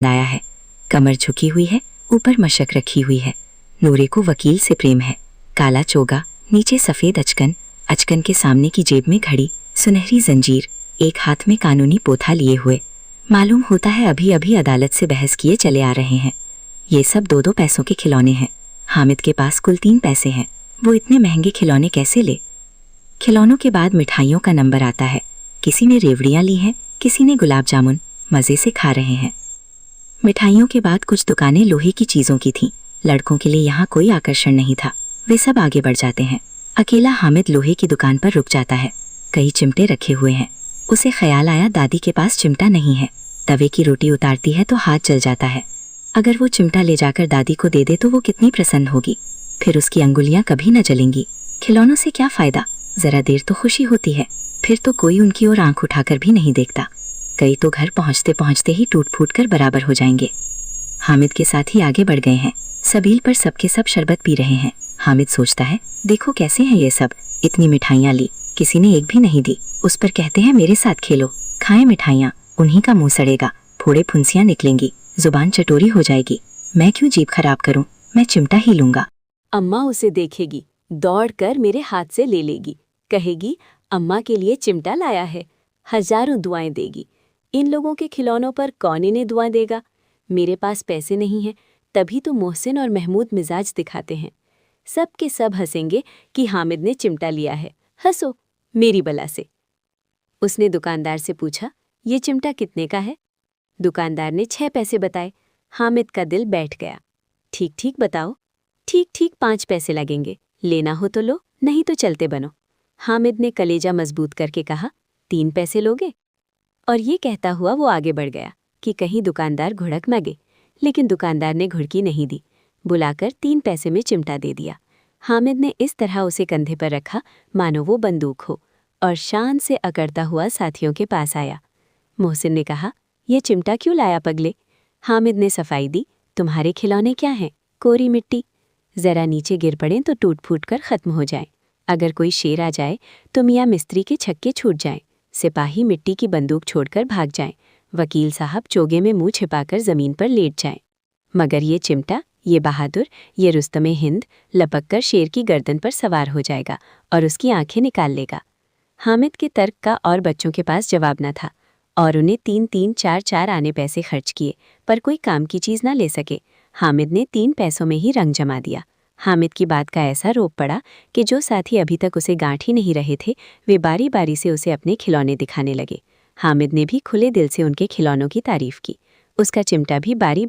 आया है। कमर झुकी हुई है, ऊपर मशक रखी हुई है। नूरे को वकील से प्रेम है। काला चोगा, नीचे सफ़ेद अचकन, अचकन के सामने की जेब में घड़ी, सुनहरी जंजीर, एक हाथ में कानूनी पोथा लिए हुए। मालूम होता है अभी अभी अदालत से बहस किए चले आ रहे हैं। ये सब 2-2 पैसों के खिलौने हैं। हामिद के पास कुल 3 पैसे हैं। वो इतने महंगे खिलौने कैसे ले? खिलौनों के बाद मिठाइयों का नंबर आता है। किसी ने रेवड़ियाँ ली हैं, किसी ने गुलाब जामुन, मज़े से खा रहे हैं। मिठाइयों के बाद कुछ दुकानें लोहे की चीज़ों की थीं। लड़कों के लिए यहाँ कोई आकर्षण नहीं था। वे सब आगे बढ़ जाते हैं। अकेला हामिद लोहे की दुकान पर रुक जाता है। कई चिमटे रखे हुए हैं। उसे ख्याल आया दादी के पास चिमटा नहीं है। तवे की रोटी उतारती है तो हाथ जल जाता है। अगर वो चिमटा ले जाकर दादी को दे दे तो वो कितनी प्रसन्न होगी। फिर उसकी अंगुलियां कभी न जलेंगी। खिलौनों से क्या फ़ायदा? ज़रा देर तो खुशी होती है, फिर तो कोई उनकी ओर आंख उठाकर भी नहीं देखता। कई तो घर पहुँचते पहुँचते ही टूट फूट कर बराबर हो जाएंगे। हामिद के साथ ही आगे बढ़ गए हैं। सबील पर सबके सब शरबत पी रहे हैं। हामिद सोचता है, देखो कैसे हैं ये सब। इतनी मिठाइयाँ ली, किसी ने एक भी नहीं दी। उस पर कहते हैं मेरे साथ खेलो, खाएं मिठाइयाँ। उन्हीं का मुंह सड़ेगा, फोड़े फुंसियाँ निकलेंगी, जुबान चटोरी हो जाएगी। मैं क्यों जीभ खराब करूं? मैं चिमटा ही लूंगा। अम्मा उसे देखेगी, दौड़कर मेरे हाथ से ले लेगी, कहेगी अम्मा के लिए चिमटा लाया है, हजारों दुआएं देगी। इन लोगों के खिलौनों पर कौन इन्हें दुआएं देगा? मेरे पास पैसे नहीं हैं, तभी तो मोहसिन और महमूद मिजाज दिखाते हैं। सब के सब हंसेंगे कि हामिद ने चिमटा लिया है। हंसो मेरी बला से। उसने दुकानदार से पूछा, ये चिमटा कितने का है? दुकानदार ने 6 पैसे बताए। हामिद का दिल बैठ गया। ठीक ठीक बताओ। ठीक ठीक 5 पैसे लगेंगे। लेना हो तो लो, नहीं तो चलते बनो। हामिद ने कलेजा मजबूत करके कहा, 3 पैसे लोगे? और ये कहता हुआ वो आगे बढ़ गया कि कहीं दुकानदार घुड़क न गए। लेकिन दुकानदार ने घुड़की नहीं दी। बुलाकर 3 पैसे में चिमटा दे दिया। हामिद ने इस तरह उसे कंधे पर रखा मानो वो बंदूक हो, और शान से अकड़ता हुआ साथियों के पास आया। मोहसिन ने कहा, ये चिमटा क्यों लाया पगले? हामिद ने सफाई दी, तुम्हारे खिलौने क्या हैं? कोरी मिट्टी। ज़रा नीचे गिर पड़ें तो टूट फूट कर ख़त्म हो जाएं। अगर कोई शेर आ जाए तो मियाँ मिस्त्री के छक्के छूट जाएं। सिपाही मिट्टी की बंदूक छोड़कर भाग जाएं। वकील साहब चोगे में मुंह छिपाकर ज़मीन पर लेट जाएं। मगर ये चिमटा, ये बहादुर, ये रुस्तमे हिंद लपक कर शेर की गर्दन पर सवार हो जाएगा और उसकी आंखें निकाल लेगा। हामिद के तर्क का और बच्चों के पास जवाब न था, और उन्हें 3-3, 4-4 आने पैसे खर्च किए, पर कोई काम की चीज़ न ले सके। हामिद ने 3 पैसों में ही रंग जमा दिया। हामिद की बात का ऐसा रोप पड़ा कि जो साथी अभी तक उसे गांठ ही नहीं रहे थे, वे बारी बारी से उसे अपने खिलौने दिखाने लगे। हामिद ने भी खुले दिल से उनके खिलौनों की तारीफ की। उसका चिमटा भी बारी